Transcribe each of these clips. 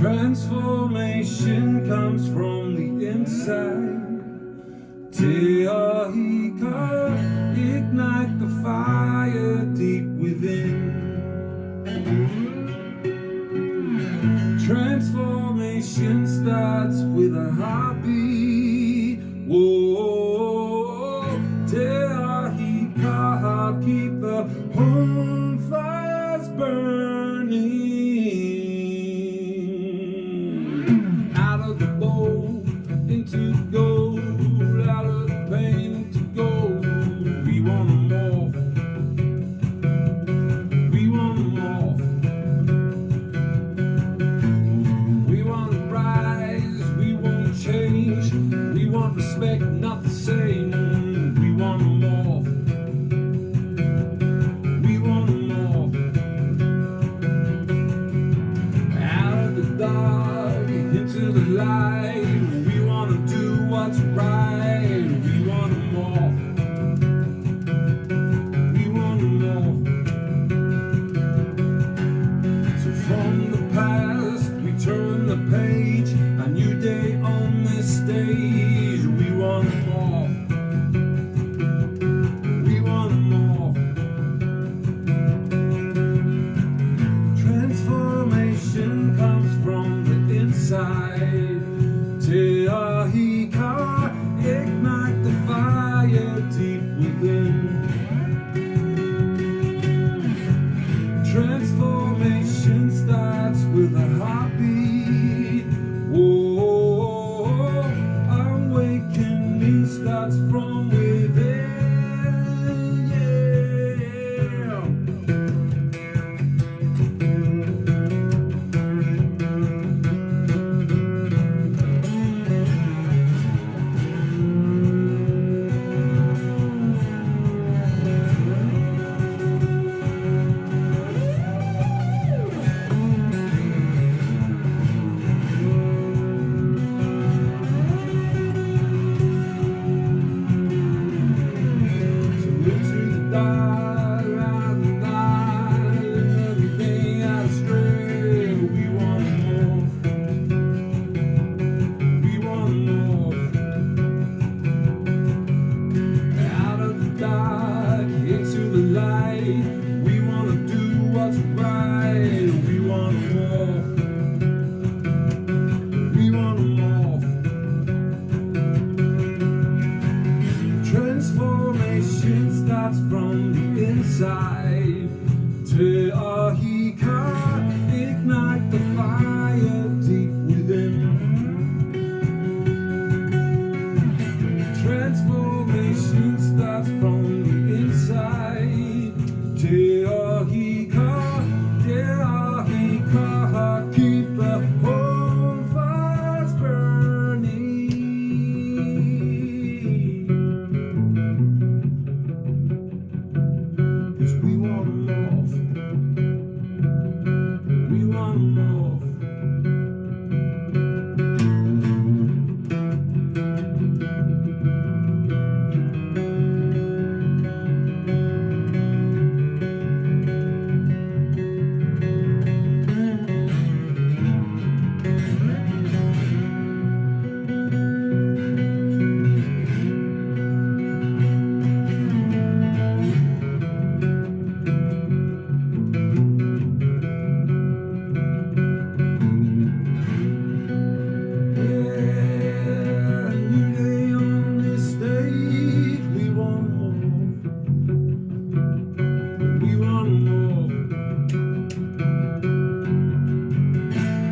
Transformation comes from the inside. Te ahi ka, ignite the fire deep within. Transformation starts with a heartbeat. Whoa, te ahi ka, keep the home fires burning. Out of the bowl into gold, out of the pain into gold. We want more. We want more. We want to rise. We want change. We want respect, not the same. We want more. We want more. Out of the dark into the light. We want to do what's right. We want more. We want more. So from the past we turn the page. A new day on this stage. We want more. We want more. Transformation comes from the inside. Te ahi ka, ignite the fire deep within. Transformation starts with a heartbeat. Whoa, awakening starts from within. Yeah. We want to do what's right. We want more. We want more. Transformation starts from the inside. Te ahi ka, ignite the fire deep within. Transformation starts from the inside. Te ahi ka, keep the home fires burning. 'Cause we want more. We want more.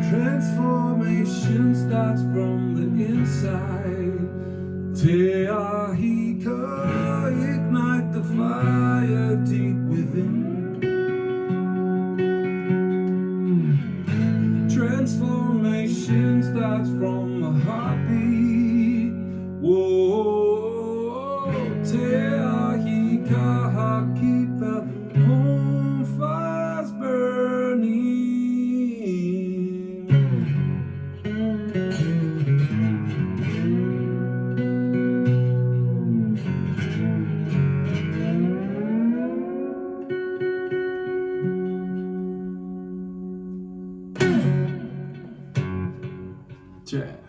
Transformation starts from the inside. Te ahi ka, ignite the fire deep within. Transformation starts from a heartbeat. Whoa, te ahi ka, keep the home fires burning. Jazz.